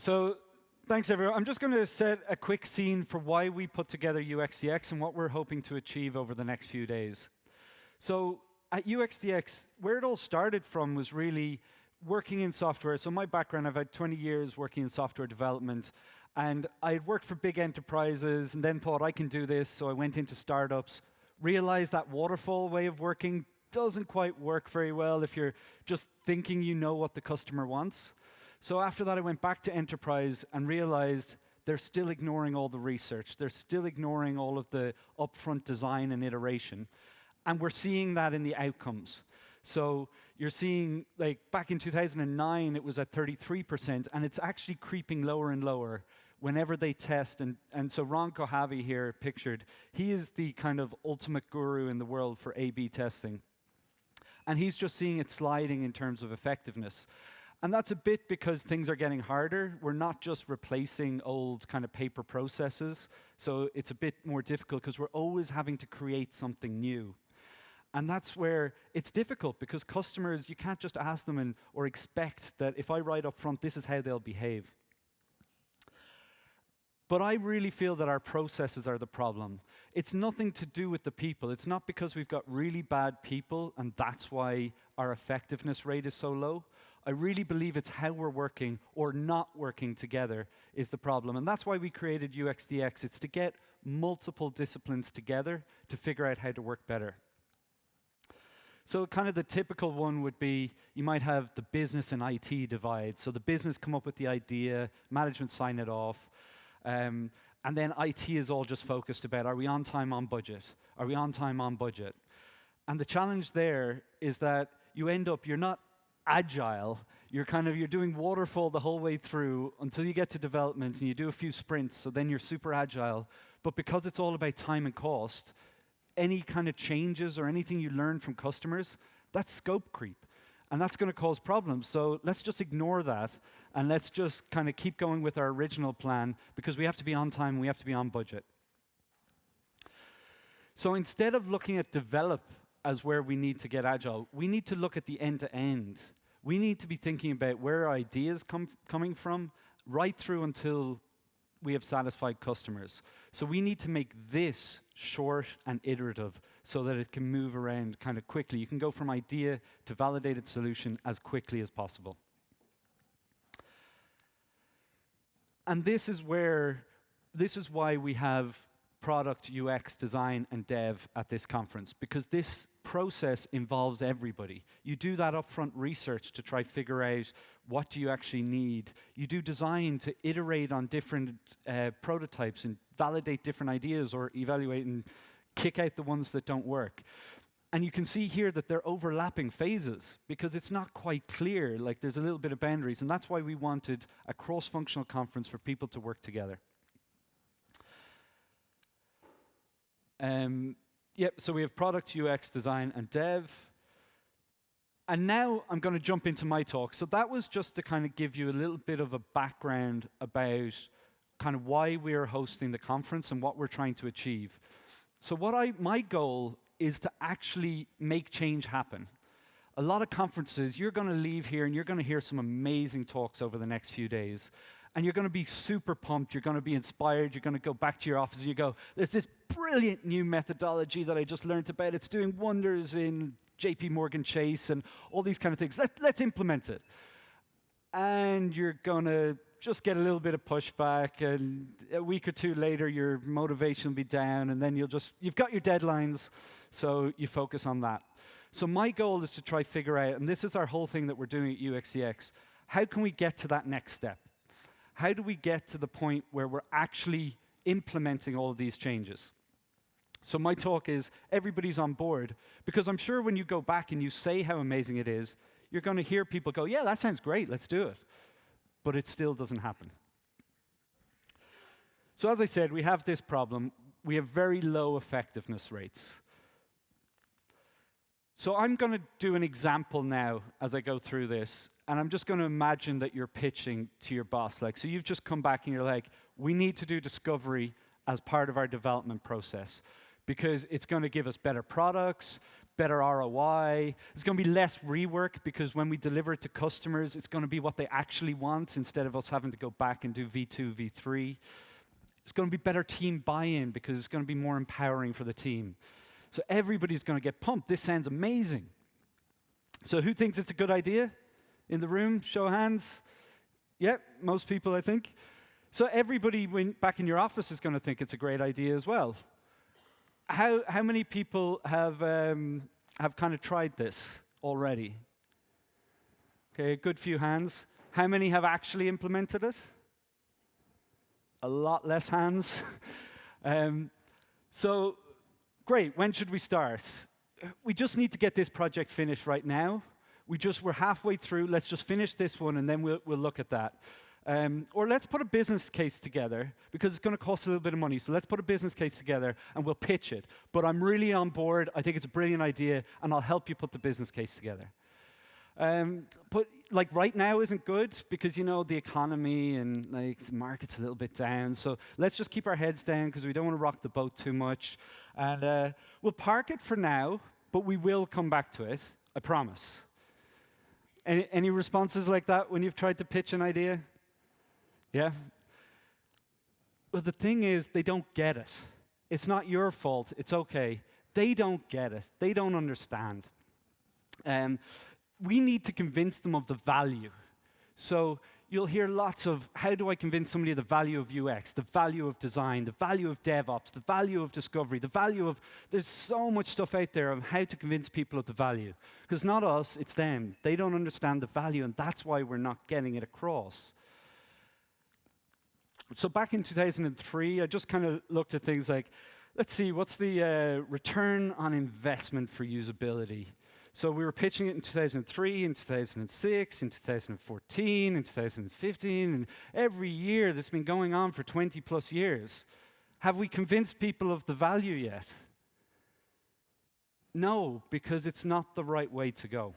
So thanks, everyone. I'm just going to set a quick scene for why we put together UXDX and what we're hoping to achieve over the next few days. So at UXDX, where it all started from was really working in software. So my background, I've had 20 years working in software development, and I had worked for big enterprises and then thought I can do this, so I went into startups, realized that waterfall way of working doesn't quite work very well if you're just thinking you know what the customer wants. So after that, I went back to enterprise and realized they're still ignoring all the research. They're still ignoring all of the upfront design and iteration. And we're seeing that in the outcomes. So you're seeing, like, back in 2009, it was at 33%, and it's actually creeping lower and lower whenever they test. And so Ron Kohavi here, pictured, he is the kind of ultimate guru in the world for A/B testing. And he's just seeing it sliding in terms of effectiveness. And that's a bit because things are getting harder. We're not just replacing old kind of paper processes. So it's a bit more difficult because we're always having to create something new. And that's where it's difficult because customers, you can't just ask them or expect that if I write up front, this is how they'll behave. But I really feel that our processes are the problem. It's nothing to do with the people. It's not because we've got really bad people and that's why our effectiveness rate is so low. I really believe it's how we're working or not working together is the problem. And that's why we created UXDX. It's to get multiple disciplines together to figure out how to work better. So kind of the typical one would be, you might have the business and IT divide. So the business come up with the idea, management sign it off, and then IT is all just focused about, are we on time, on budget? Are we on time, on budget? And the challenge there is that you end up, you're not agile, you're doing waterfall the whole way through until you get to development and you do a few sprints, so then you're super agile. But because it's all about time and cost, any kind of changes or anything you learn from customers, that's scope creep. And that's going to cause problems. So let's just ignore that and let's just kind of keep going with our original plan because we have to be on time and we have to be on budget. So instead of looking at develop as where we need to get agile, we need to look at the end-to-end. We need to be thinking about where our ideas coming from right through until we have satisfied customers. So we need to make this short and iterative so that it can move around kind of quickly. You can go from idea to validated solution as quickly as possible. And this is why we have product, UX, design, and dev at this conference, because this process involves everybody. You do that upfront research to try figure out what do you actually need. You do design to iterate on different prototypes and validate different ideas or evaluate and kick out the ones that don't work. And you can see here that they're overlapping phases because it's not quite clear, like there's a little bit of boundaries, and that's why we wanted a cross-functional conference for people to work together. Yep, so we have product, UX, design, and dev. And now I'm going to jump into my talk. So that was just to kind of give you a little bit of a background about kind of why we're hosting the conference and what we're trying to achieve. So my goal is to actually make change happen. A lot of conferences, you're going to leave here and you're going to hear some amazing talks over the next few days. And you're going to be super pumped, you're going to be inspired, you're going to go back to your office and you go, there's this brilliant new methodology that I just learned about, it's doing wonders in JP Morgan Chase and all these kind of things, let's implement it. And you're going to just get a little bit of pushback, and a week or two later your motivation will be down, and then you've got your deadlines, so you focus on that. So my goal is to try figure out, and this is our whole thing that we're doing at UXDX, how can we get to that next step? How do we get to the point where we're actually implementing all of these changes? So my talk is, everybody's on board, because I'm sure when you go back and you say how amazing it is, you're going to hear people go, yeah, that sounds great, let's do it. But it still doesn't happen. So as I said, we have this problem. We have very low effectiveness rates. So I'm going to do an example now as I go through this, and I'm just going to imagine that you're pitching to your boss. So you've just come back and you're like, we need to do discovery as part of our development process because it's going to give us better products, better ROI. There's going to be less rework because when we deliver it to customers, it's going to be what they actually want instead of us having to go back and do V2, V3. It's going to be better team buy-in because it's going to be more empowering for the team. So everybody's going to get pumped. This sounds amazing. So who thinks it's a good idea in the room? Show of hands. Yep, most people, I think. So everybody back in your office is going to think it's a great idea as well. How many people have kind of tried this already? Okay, a good few hands. How many have actually implemented it? A lot less hands. So, great, when should we start? We just need to get this project finished right now. We're halfway through, let's just finish this one and then we'll look at that. Or let's put a business case together, because it's going to cost a little bit of money. So let's put a business case together and we'll pitch it. But I'm really on board, I think it's a brilliant idea, and I'll help you put the business case together. But like right now isn't good, because you know the economy and like the market's a little bit down. So let's just keep our heads down because we don't want to rock the boat too much. And we'll park it for now, but we will come back to it, I promise. Any responses like that when you've tried to pitch an idea? Yeah? Well, the thing is, they don't get it. It's not your fault. It's okay. They don't get it. They don't understand. We need to convince them of the value. So you'll hear lots of, how do I convince somebody of the value of UX, the value of design, the value of DevOps, the value of discovery, the value of, there's so much stuff out there of how to convince people of the value. Because not us, it's them. They don't understand the value, and that's why we're not getting it across. So back in 2003, I just kind of looked at things like, let's see, what's the return on investment for usability? So we were pitching it in 2003, in 2006, in 2014, in 2015, and every year that's been going on for 20 plus years. Have we convinced people of the value yet? No, because it's not the right way to go.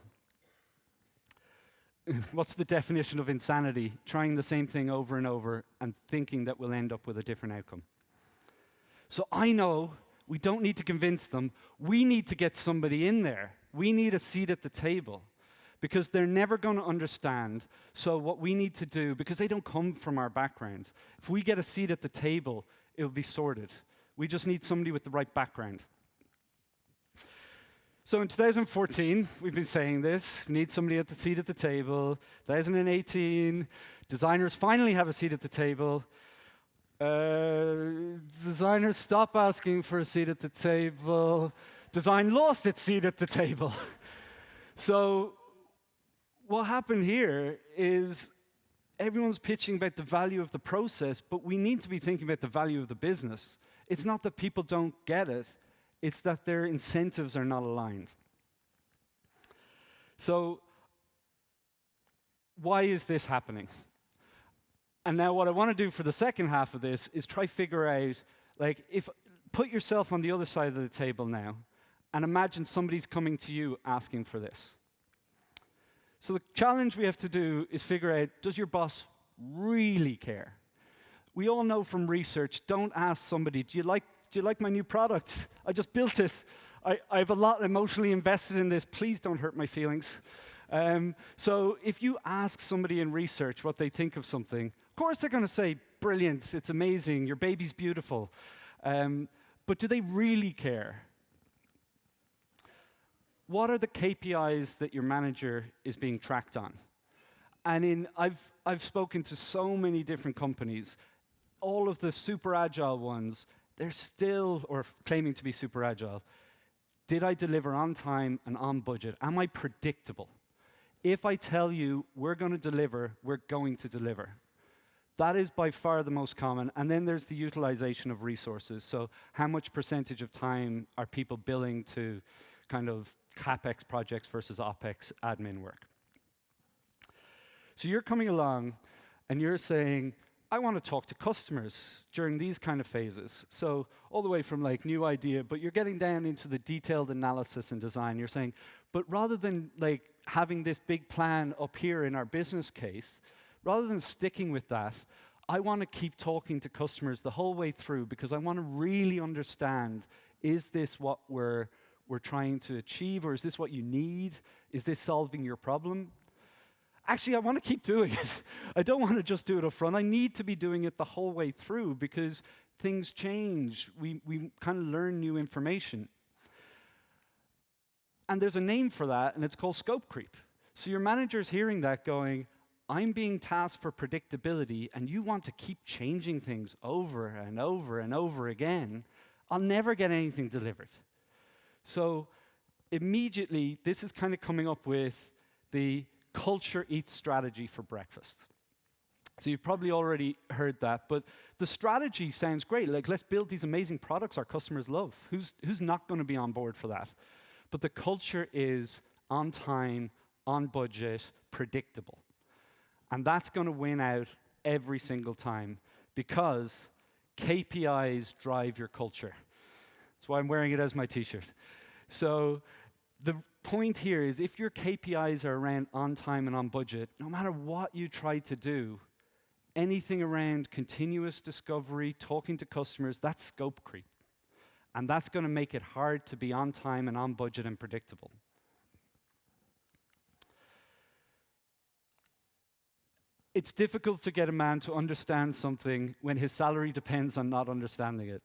What's the definition of insanity? Trying the same thing over and over and thinking that we'll end up with a different outcome. So I know we don't need to convince them. We need to get somebody in there. We need a seat at the table, because they're never going to understand. So what we need to do, because they don't come from our background, if we get a seat at the table, it'll be sorted. We just need somebody with the right background. So in 2014, we've been saying this, we need somebody at the seat at the table. 2018, designers finally have a seat at the table. Designers stop asking for a seat at the table. Design lost its seat at the table. So what happened here is everyone's pitching about the value of the process, but we need to be thinking about the value of the business. It's not that people don't get it, it's that their incentives are not aligned. So why is this happening? And now what I want to do for the second half of this is try figure out, like, put yourself on the other side of the table now, and imagine somebody's coming to you asking for this. So the challenge we have to do is figure out, does your boss really care? We all know from research, don't ask somebody, do you like my new product? I just built it. I have a lot emotionally invested in this. Please don't hurt my feelings. So if you ask somebody in research what they think of something, of course they're going to say, brilliant, it's amazing, your baby's beautiful. But do they really care? What are the KPIs that your manager is being tracked on? And I've spoken to so many different companies. All of the super agile ones, they're still, or claiming to be super agile. Did I deliver on time and on budget? Am I predictable? If I tell you we're going to deliver, we're going to deliver. That is by far the most common. And then there's the utilization of resources. So how much percentage of time are people billing to kind of CapEx projects versus OpEx admin work? So you're coming along and you're saying, I want to talk to customers during these kind of phases. So all the way from like new idea, but you're getting down into the detailed analysis and design. You're saying, but rather than like having this big plan up here in our business case, rather than sticking with that, I want to keep talking to customers the whole way through, because I want to really understand, is this what we're we're trying to achieve, or is this what you need? Is this solving your problem? Actually, I want to keep doing it. I don't want to just do it up front. I need to be doing it the whole way through because things change. We kind of learn new information. And there's a name for that, and it's called scope creep. So your manager's hearing that going, I'm being tasked for predictability, and you want to keep changing things over and over and over again. I'll never get anything delivered. So immediately, this is kind of coming up with the culture eats strategy for breakfast. So you've probably already heard that, but the strategy sounds great. Like, let's build these amazing products our customers love. Who's not going to be on board for that? But the culture is on time, on budget, predictable. And that's going to win out every single time because KPIs drive your culture. That's why I'm wearing it as my t-shirt. So the point here is if your KPIs are around on time and on budget, no matter what you try to do, anything around continuous discovery, talking to customers, that's scope creep. And that's going to make it hard to be on time and on budget and predictable. It's difficult to get a man to understand something when his salary depends on not understanding it.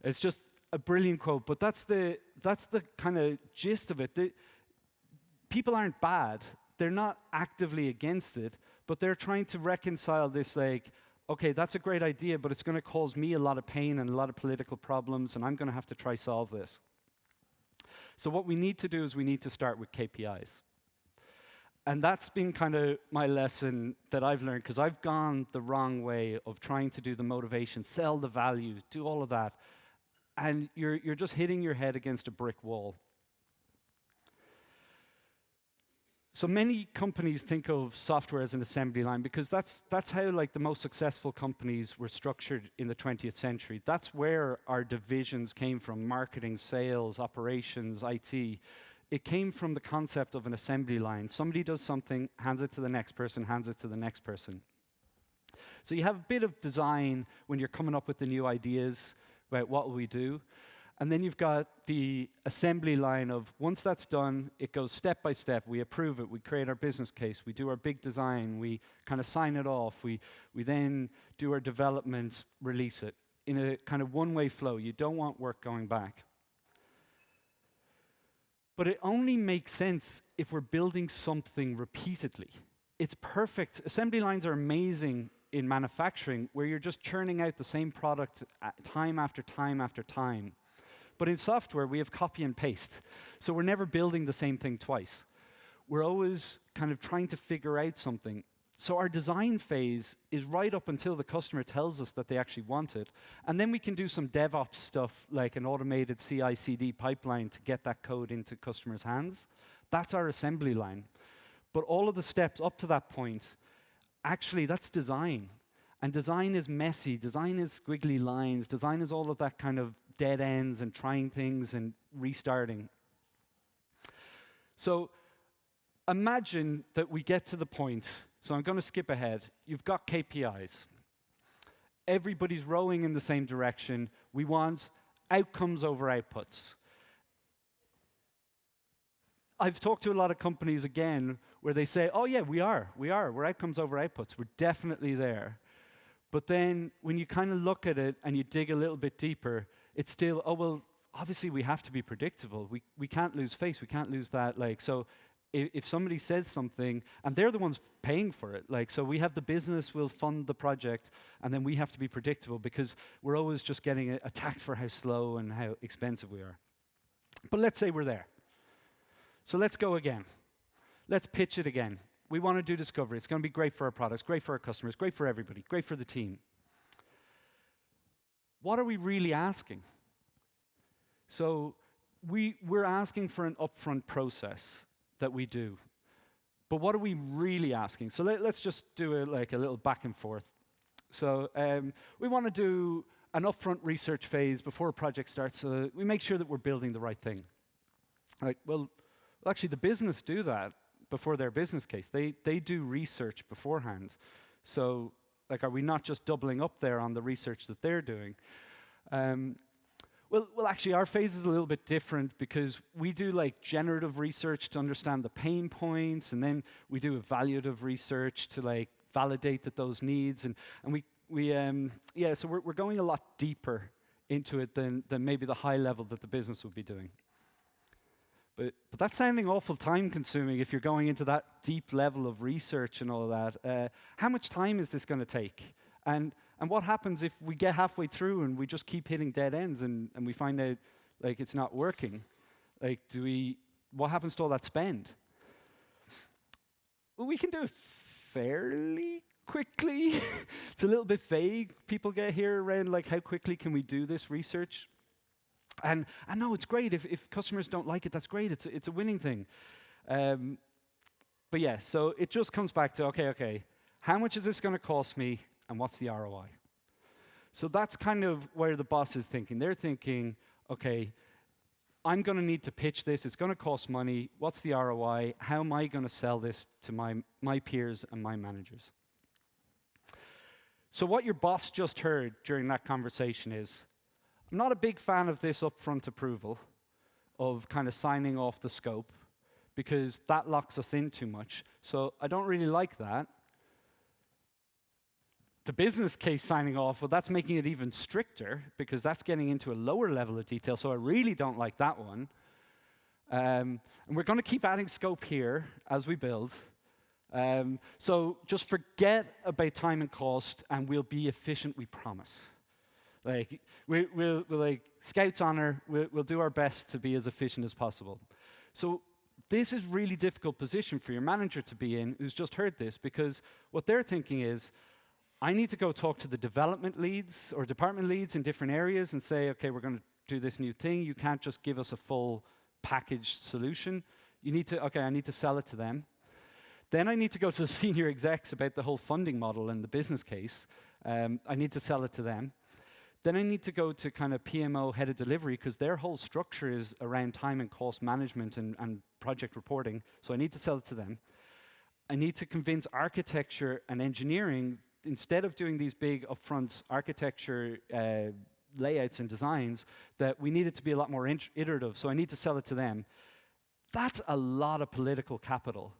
It's just a brilliant quote, but that's the kind of gist of it. People aren't bad. They're not actively against it, but they're trying to reconcile this like, okay, that's a great idea, but it's going to cause me a lot of pain and a lot of political problems, and I'm going to have to try solve this. So what we need to do is we need to start with KPIs. And that's been kind of my lesson that I've learned, because I've gone the wrong way of trying to do the motivation, sell the value, do all of that, and you're just hitting your head against a brick wall. So many companies think of software as an assembly line because that's how like the most successful companies were structured in the 20th century. That's where our divisions came from: marketing, sales, operations, IT. It came from the concept of an assembly line. Somebody does something, hands it to the next person, hands it to the next person. So you have a bit of design when you're coming up with the new ideas about what will we do. And then you've got the assembly line of once that's done, it goes step by step. We approve it, we create our business case, we do our big design, we kind of sign it off, we then do our development, release it in a kind of one-way flow. You don't want work going back. But it only makes sense if we're building something repeatedly. It's perfect. Assembly lines are amazing in manufacturing where you're just churning out the same product time after time after time. But in software, we have copy and paste. So we're never building the same thing twice. We're always kind of trying to figure out something. So our design phase is right up until the customer tells us that they actually want it. And then we can do some DevOps stuff like an automated CI/CD pipeline to get that code into customers' hands. That's our assembly line. But all of the steps up to that point, actually, that's design. And design is messy. Design is squiggly lines. Design is all of that kind of dead ends and trying things and restarting. So imagine that we get to the point, so I'm going to skip ahead. You've got KPIs. Everybody's rowing in the same direction. We want outcomes over outputs. I've talked to a lot of companies again where they say, oh yeah, we're outcomes over outputs. We're definitely there. But then when you kind of look at it and you dig a little bit deeper, it's still, oh, well, obviously we have to be predictable. We can't lose face. We can't lose that. Like, so if somebody says something, and they're the ones paying for it, like, so we have the business will fund the project, and then we have to be predictable because we're always just getting attacked for how slow and how expensive we are. But let's say we're there. So let's go again. Let's pitch it again. We want to do discovery. It's going to be great for our products, great for our customers, great for everybody, great for the team. What are we really asking? So we're asking for an upfront process that we do. But what are we really asking? So let's just do a little back and forth. So we want to do an upfront research phase before a project starts. So we make sure that we're building the right thing. Like, well, actually, the business do that before their business case. They do research beforehand. So, like, are we not just doubling up there on the research that they're doing? Well, actually, our phase is a little bit different because we do like generative research to understand the pain points, and then we do evaluative research to like validate that those needs, and yeah, so we're going a lot deeper into it than maybe the high level that the business would be doing. But that's sounding awful time consuming if you're going into that deep level of research and all of that. How much time is this going to take? And what happens if we get halfway through and we just keep hitting dead ends and we find out like it's not working? Like, what happens to all that spend? Well, we can do it fairly quickly. It's a little bit vague. People get here around like, how quickly can we do this research? And I know it's great if customers don't like it. That's great. It's a winning thing. But yeah, so it just comes back to okay, how much is this going to cost me, and what's the ROI? So that's kind of where the boss is thinking. They're thinking, okay, I'm going to need to pitch this. It's going to cost money. What's the ROI? How am I going to sell this to my peers and my managers? So what your boss just heard during that conversation is, I'm not a big fan of this upfront approval of kind of signing off the scope because that locks us in too much. So I don't really like that. The business case signing off, well, that's making it even stricter because that's getting into a lower level of detail. So I really don't like that one. And we're going to keep adding scope here as we build. So just forget about time and cost, and we'll be efficient, we promise. Like, we'll like, Scout's honor, we'll do our best to be as efficient as possible. So this is really difficult position for your manager to be in who's just heard this, because what they're thinking is, I need to go talk to the development leads or department leads in different areas and say, okay, we're going to do this new thing. You can't just give us a full packaged solution. You need to, okay, I need to sell it to them. Then I need to go to the senior execs about the whole funding model and the business case. I need to sell it to them. Then I need to go to kind of PMO, head of delivery, because their whole structure is around time and cost management and project reporting, so I need to sell it to them. I need to convince architecture and engineering, instead of doing these big upfront architecture layouts and designs, that we need it to be a lot more iterative, so I need to sell it to them. That's a lot of political capital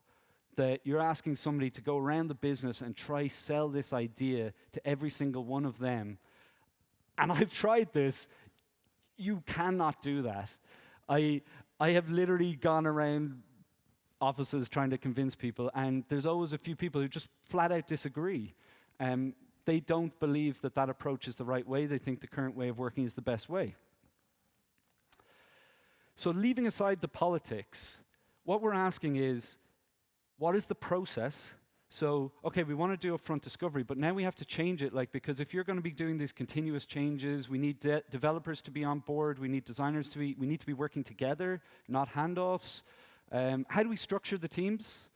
that you're asking somebody to go around the business and try sell this idea to every single one of them. And I've tried this. You cannot do that. I have literally gone around offices trying to convince people, and there's always a few people who just flat out disagree. They don't believe that that approach is the right way. They think the current way of working is the best way. So leaving aside the politics, what we're asking is, what is the process? So, okay, we want to do upfront discovery, but now we have to change it, like, because if you're going to be doing these continuous changes, we need developers to be on board, we need designers to be, we need to be working together, not handoffs. How do we structure the teams?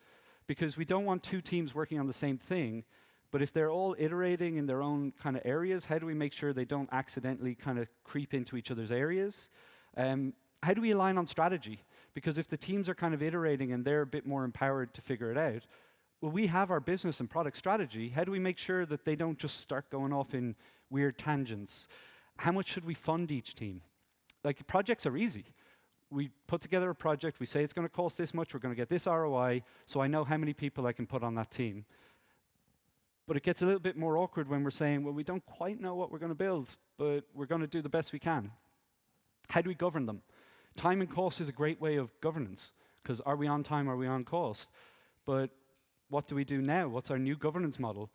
Because we don't want two teams working on the same thing, but if they're all iterating in their own kind of areas, how do we make sure they don't accidentally kind of creep into each other's areas? How do we align on strategy? Because if the teams are kind of iterating and they're a bit more empowered to figure it out, well, we have our business and product strategy. How do we make sure that they don't just start going off in weird tangents? How much should we fund each team? Like, projects are easy. We put together a project, we say it's going to cost this much, we're going to get this ROI, so I know how many people I can put on that team. But it gets a little bit more awkward when we're saying, well, we don't quite know what we're going to build, but we're going to do the best we can. How do we govern them? Time and cost is a great way of governance, because are we on time, are we on cost? But what do we do now? What's our new governance model?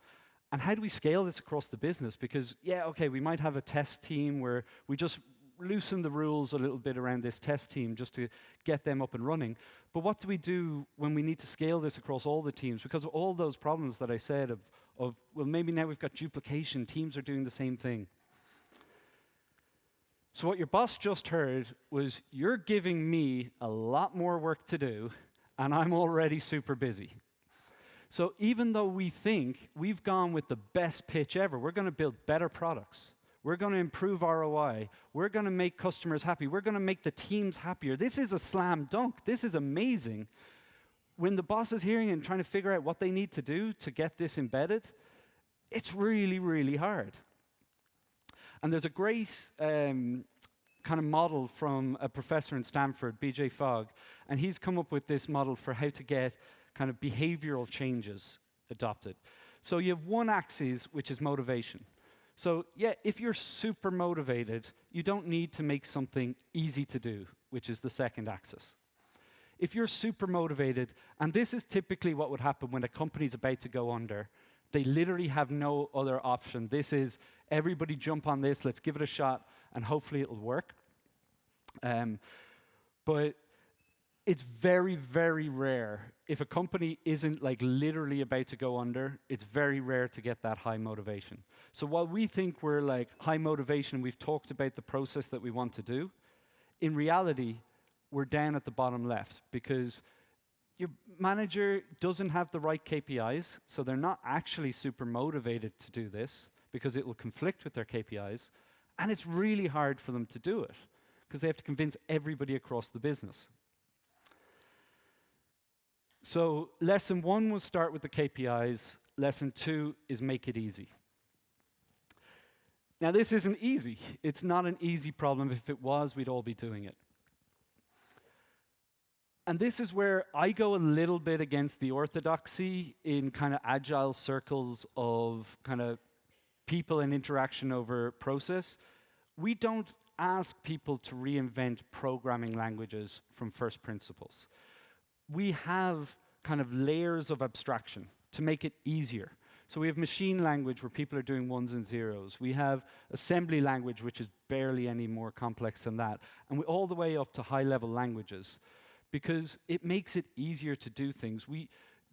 And how do we scale this across the business? Because, yeah, okay, we might have a test team where we just loosen the rules a little bit around this test team just to get them up and running. But what do we do when we need to scale this across all the teams? Because of all those problems that I said of well, maybe now we've got duplication, teams are doing the same thing. So what your boss just heard was, you're giving me a lot more work to do, and I'm already super busy. So even though we think we've gone with the best pitch ever, we're going to build better products, we're going to improve ROI, we're going to make customers happy, we're going to make the teams happier. This is a slam dunk. This is amazing. When the boss is hearing and trying to figure out what they need to do to get this embedded, it's really, really hard. And there's a great kind of model from a professor in Stanford, BJ Fogg, and he's come up with this model for how to get kind of behavioral changes adopted. So you have one axis, which is motivation. So yeah, if you're super motivated, you don't need to make something easy to do, which is the second axis. If you're super motivated, and this is typically what would happen when a company's about to go under, they literally have no other option. This is, everybody jump on this, let's give it a shot, and hopefully it'll work. But it's very, very rare. If a company isn't like literally about to go under, it's very rare to get that high motivation. So while we think we're like high motivation, we've talked about the process that we want to do, in reality, we're down at the bottom left because your manager doesn't have the right KPIs, so they're not actually super motivated to do this because it will conflict with their KPIs, and it's really hard for them to do it because they have to convince everybody across the business. So lesson 1 was start with the KPIs. Lesson 2 is make it easy. Now this isn't easy. It's not an easy problem. If it was, we'd all be doing it. And this is where I go a little bit against the orthodoxy in kind of agile circles of kind of people and interaction over process. We don't ask people to reinvent programming languages from first principles. We have kind of layers of abstraction to make it easier. So we have machine language where people are doing ones and zeros. We have assembly language, which is barely any more complex than that. And we all the way up to high-level languages, because it makes it easier to do things.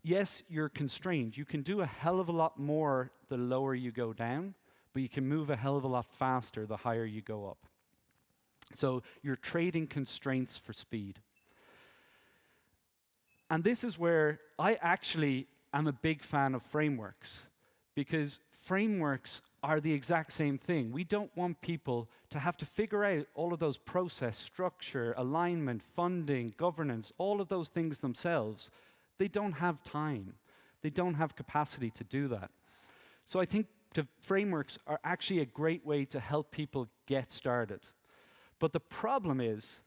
Yes, you're constrained. You can do a hell of a lot more the lower you go down, but you can move a hell of a lot faster the higher you go up. So you're trading constraints for speed. And this is where I actually am a big fan of frameworks, because frameworks are the exact same thing. We don't want people to have to figure out all of those process, structure, alignment, funding, governance, all of those things themselves. They don't have time. They don't have capacity to do that. So I think the frameworks are actually a great way to help people get started. But the problem is,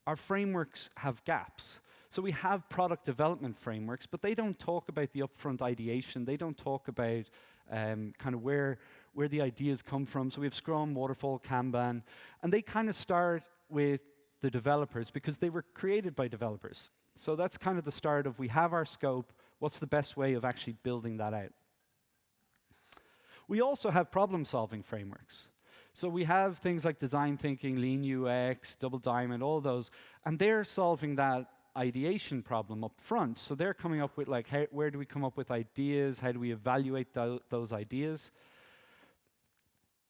our frameworks have gaps. So we have product development frameworks, but they don't talk about the upfront ideation. They don't talk about kind of where the ideas come from. So we have Scrum, Waterfall, Kanban, and they kind of start with the developers because they were created by developers. So that's kind of the start of, we have our scope, what's the best way of actually building that out? We also have problem-solving frameworks. So we have things like design thinking, lean UX, double diamond, all those, and they're solving that ideation problem up front. So they're coming up with like, where do we come up with ideas? How do we evaluate those ideas?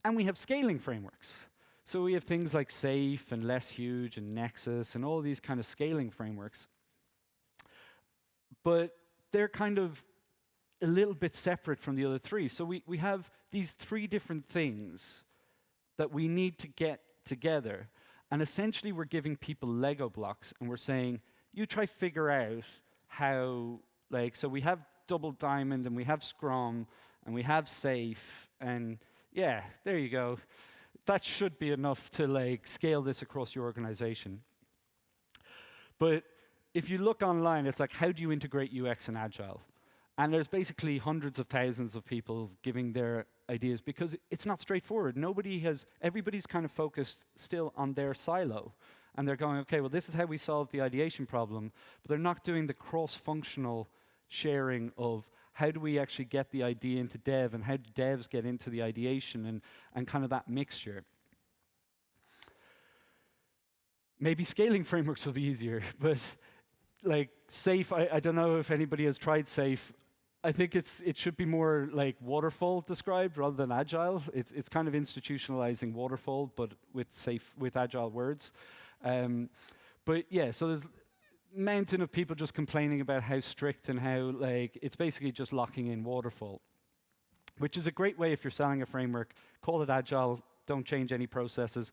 And we have scaling frameworks. So we have things like SAFe and Less Huge and Nexus and all these kind of scaling frameworks. But they're kind of a little bit separate from the other three. So we have these 3 different things that we need to get together. And essentially we're giving people Lego blocks and we're saying, you try figure out how, like, so we have double diamond and we have Scrum and we have SAFe, and yeah, there you go. That should be enough to like scale this across your organization. But if you look online, it's like, how do you integrate UX and Agile? And there's basically hundreds of thousands of people giving their ideas because it's not straightforward. Everybody's kind of focused still on their silo. And they're going, okay, well, this is how we solve the ideation problem, but they're not doing the cross-functional sharing of how do we actually get the idea into dev and how do devs get into the ideation and kind of that mixture. Maybe scaling frameworks will be easier, but like SAFe, I don't know if anybody has tried SAFe. I think it should be more like waterfall described rather than agile. It's kind of institutionalizing waterfall, but with agile words. But yeah, so there's a mountain of people just complaining about how strict and how like it's basically just locking in waterfall, which is a great way if you're selling a framework. Call it agile, don't change any processes,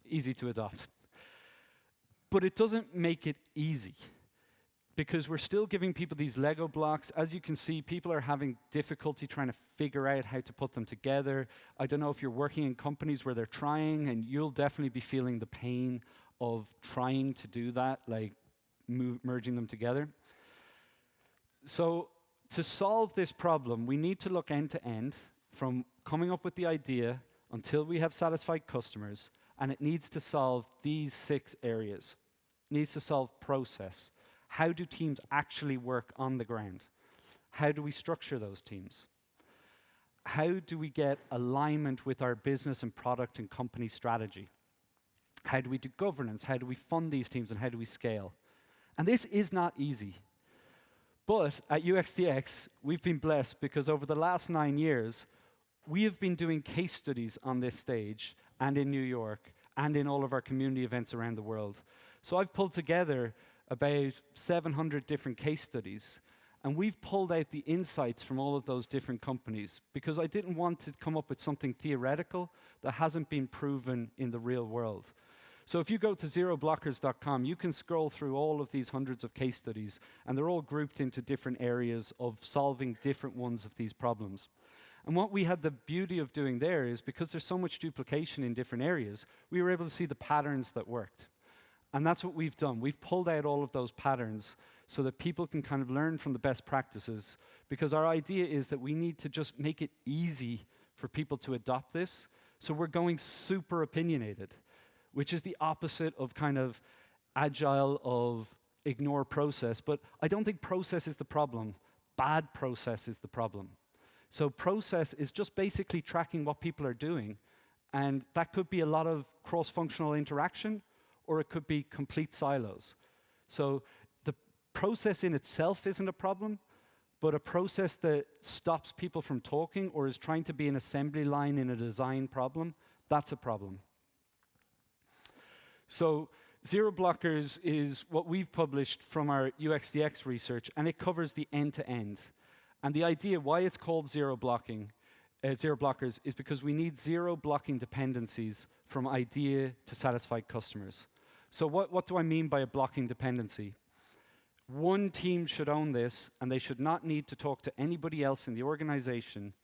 easy to adopt. But it doesn't make it easy. because we're still giving people these Lego blocks. As you can see, people are having difficulty trying to figure out how to put them together. I don't know if you're working in companies where they're trying, and you'll definitely be feeling the pain of trying to do that, like merging them together. So to solve this problem, we need to look end to end, from coming up with the idea until we have satisfied customers, and it needs to solve these 6 areas. It needs to solve process. How do teams actually work on the ground? How do we structure those teams? How do we get alignment with our business and product and company strategy? How do we do governance? How do we fund these teams, and how do we scale? And this is not easy. But at UXDX, we've been blessed because over the last 9 years, we have been doing case studies on this stage and in New York and in all of our community events around the world. So I've pulled together about 700 different case studies, and we've pulled out the insights from all of those different companies because I didn't want to come up with something theoretical that hasn't been proven in the real world. So if you go to zeroblockers.com, you can scroll through all of these hundreds of case studies, and they're all grouped into different areas of solving different ones of these problems. And what we had the beauty of doing there is, because there's so much duplication in different areas, we were able to see the patterns that worked. And that's what we've done. We've pulled out all of those patterns so that people can kind of learn from the best practices, because our idea is that we need to just make it easy for people to adopt this. So we're going super opinionated, which is the opposite of kind of agile, of ignore process. But I don't think process is the problem. Bad process is the problem. So process is just basically tracking what people are doing. And that could be a lot of cross-functional interaction, or it could be complete silos. So the process in itself isn't a problem, but a process that stops people from talking or is trying to be an assembly line in a design problem, that's a problem. So Zero Blockers is what we've published from our UXDX research, and it covers the end-to-end. And the idea why it's called Zero Blockers is because we need zero blocking dependencies from idea to satisfied customers. So what do I mean by a blocking dependency? One team should own this, and they should not need to talk to anybody else in the organization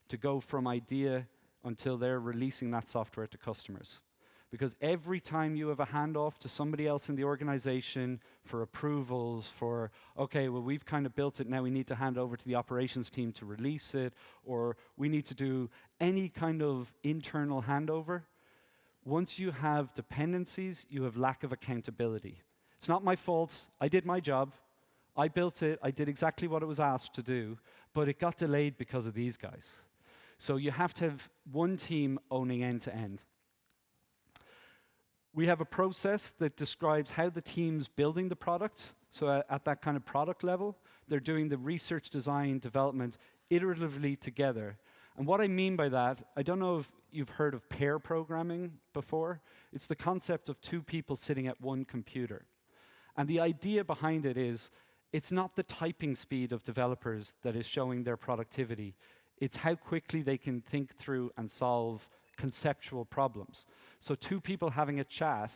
to go from idea until they're releasing that software to customers. Because every time you have a handoff to somebody else in the organization for approvals, for, okay, well, we've kind of built it, now we need to hand over to the operations team to release it, or we need to do any kind of internal handover, once you have dependencies, you have lack of accountability. It's not my fault. I did my job. I built it. I did exactly what it was asked to do, but it got delayed because of these guys. So you have to have one team owning end-to-end. We have a process that describes how the team's building the product. So at that kind of product level, they're doing the research, design, development iteratively together. And what I mean by that, I don't know if you've heard of pair programming before. It's the concept of 2 people sitting at one computer. And the idea behind it is, it's not the typing speed of developers that is showing their productivity. It's how quickly they can think through and solve conceptual problems. So 2 people having a chat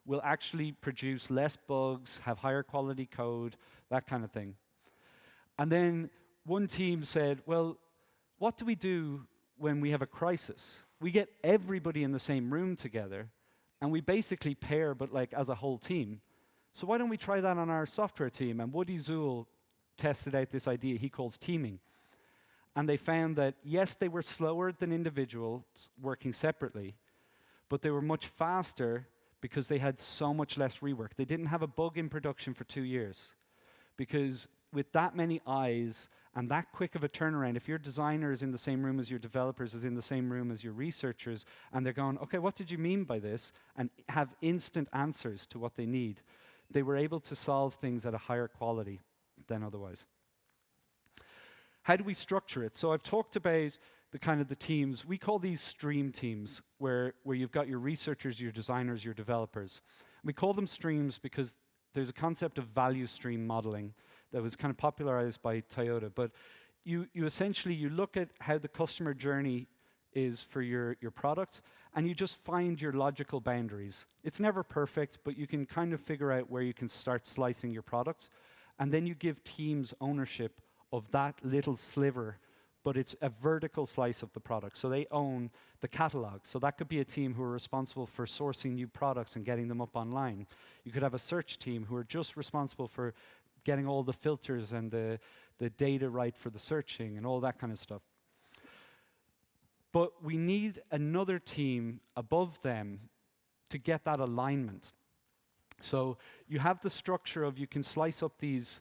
will actually produce less bugs, have higher quality code, that kind of thing. And then one team said, well, what do we do when we have a crisis? We get everybody in the same room together, and we basically pair, but like as a whole team. So why don't we try that on our software team? And Woody Zuhl tested out this idea he calls teaming. And they found that, yes, they were slower than individuals working separately, but they were much faster because they had so much less rework. They didn't have a bug in production for 2 years. Because with that many eyes and that quick of a turnaround, if your designer is in the same room as your developers, is in the same room as your researchers, and they're going, okay, what did you mean by this? And have instant answers to what they need, they were able to solve things at a higher quality than otherwise. How do we structure it? So I've talked about the kind of the teams. We call these stream teams, where you've got your researchers, your designers, your developers. We call them streams because there's a concept of value stream modeling that was kind of popularized by Toyota. But you essentially, you look at how the customer journey is for your product, and you just find your logical boundaries. It's never perfect, but you can kind of figure out where you can start slicing your product. And then you give teams ownership of that little sliver, but it's a vertical slice of the product. So they own the catalog. So that could be a team who are responsible for sourcing new products and getting them up online. You could have a search team who are just responsible for getting all the filters and the data right for the searching and all that kind of stuff. But we need another team above them to get that alignment. So you have the structure of, you can slice up these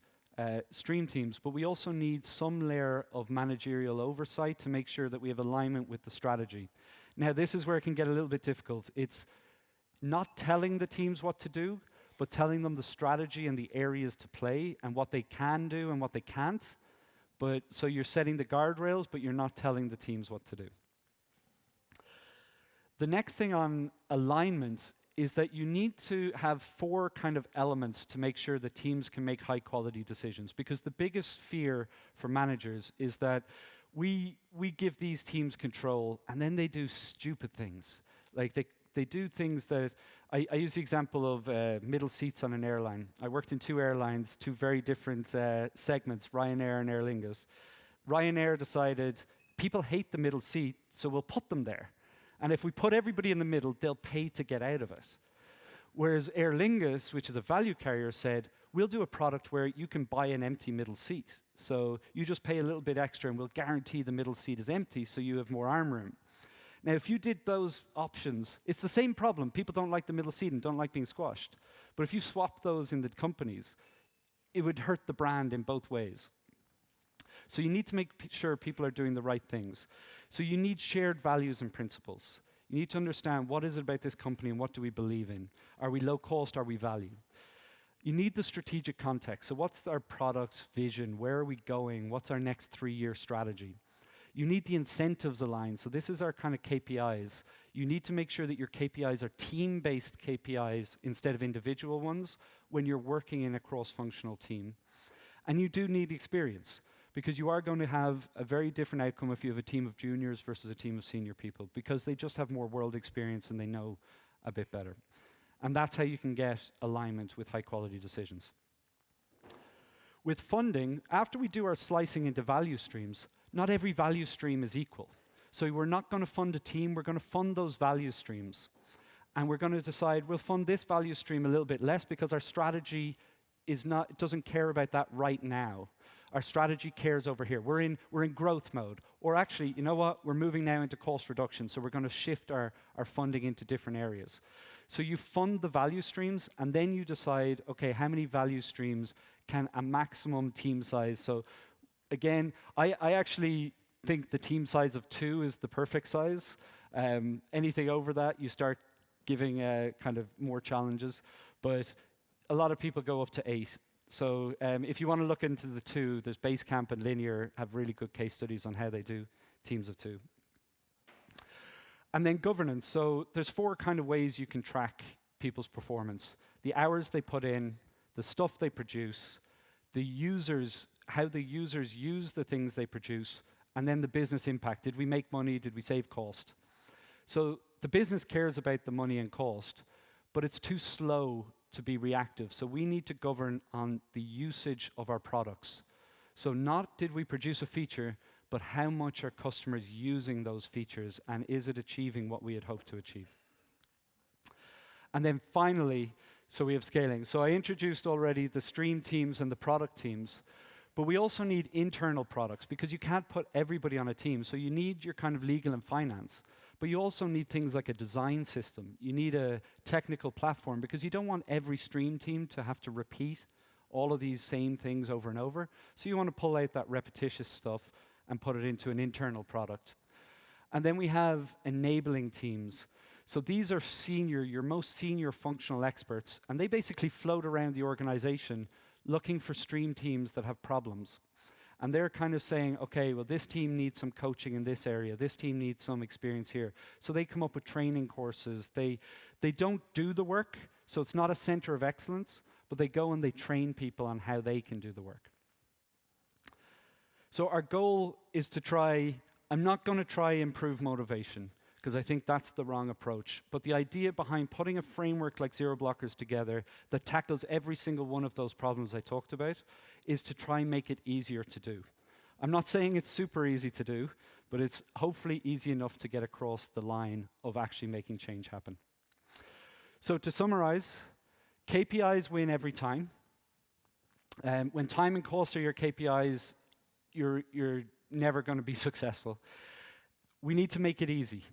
stream teams, but we also need some layer of managerial oversight to make sure that we have alignment with the strategy. Now, this is where it can get a little bit difficult. It's not telling the teams what to do, but telling them the strategy and the areas to play and what they can do and what they can't. But so you're setting the guardrails, but you're not telling the teams what to do. The next thing on alignment is that you need to have 4 kind of elements to make sure that teams can make high quality decisions. Because the biggest fear for managers is that we give these teams control and then they do stupid things. Like they do things that, I use the example of middle seats on an airline. I worked in 2 airlines, 2 very different segments, Ryanair and Aer Lingus. Ryanair decided people hate the middle seat, so we'll put them there. And if we put everybody in the middle, they'll pay to get out of it. Whereas Aer Lingus, which is a value carrier, said, we'll do a product where you can buy an empty middle seat. So you just pay a little bit extra and we'll guarantee the middle seat is empty so you have more arm room. Now, if you did those options, it's the same problem. People don't like the middle seat and don't like being squashed. But if you swap those in the companies, it would hurt the brand in both ways. So you need to make sure people are doing the right things. So you need shared values and principles. You need to understand, what is it about this company and what do we believe in? Are we low cost? Are we value? You need the strategic context. So what's our product's vision? Where are we going? What's our next 3-year strategy? You need the incentives aligned. So this is our kind of KPIs. You need to make sure that your KPIs are team-based KPIs instead of individual ones when you're working in a cross-functional team. And you do need experience, because you are going to have a very different outcome if you have a team of juniors versus a team of senior people, because they just have more world experience and they know a bit better. And that's how you can get alignment with high-quality decisions. With funding, after we do our slicing into value streams, not every value stream is equal. So we're not going to fund a team, we're going to fund those value streams. And we're going to decide, we'll fund this value stream a little bit less because our strategy doesn't care about that right now. Our strategy cares over here. We're in growth mode. Or actually, you know what? We're moving now into cost reduction, so we're going to shift our funding into different areas. So you fund the value streams, and then you decide, okay, how many value streams can a maximum team size? So again, I actually think the team size of 2 is the perfect size. Anything over that, you start giving kind of more challenges. But a lot of people go up to 8. So if you want to look into the 2, there's Basecamp and Linear have really good case studies on how they do teams of 2. And then governance. So there's 4 kind of ways you can track people's performance. The hours they put in, the stuff they produce, the users, how the users use the things they produce, and then the business impact. Did we make money? Did we save cost? So the business cares about the money and cost, but it's too slow to be reactive. So we need to govern on the usage of our products. So not did we produce a feature, but how much are customers using those features, and is it achieving what we had hoped to achieve? And then finally, so we have scaling. So I introduced already the stream teams and the product teams, but we also need internal products, because you can't put everybody on a team. So you need your kind of legal and finance. But you also need things like a design system. You need a technical platform, because you don't want every stream team to have to repeat all of these same things over and over. So you want to pull out that repetitious stuff and put it into an internal product. And then we have enabling teams. So these are your most senior functional experts, and they basically float around the organization looking for stream teams that have problems. And they're kind of saying, okay, well, this team needs some coaching in this area. This team needs some experience here. So they come up with training courses. They don't do the work, so it's not a center of excellence, but they go and they train people on how they can do the work. So our goal is to I'm not going to try improve motivation, because I think that's the wrong approach. But the idea behind putting a framework like Zero Blockers together that tackles every single one of those problems I talked about is to try and make it easier to do. I'm not saying it's super easy to do, but it's hopefully easy enough to get across the line of actually making change happen. So to summarize, KPIs win every time. When time and cost are your KPIs, you're never going to be successful. We need to make it easy.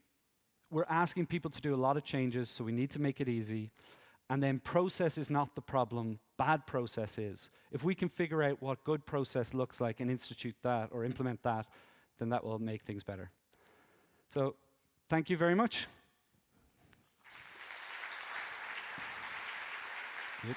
We're asking people to do a lot of changes, so we need to make it easy. And then process is not the problem, bad process is. If we can figure out what good process looks like and institute that or implement that, then that will make things better. So thank you very much. Yep.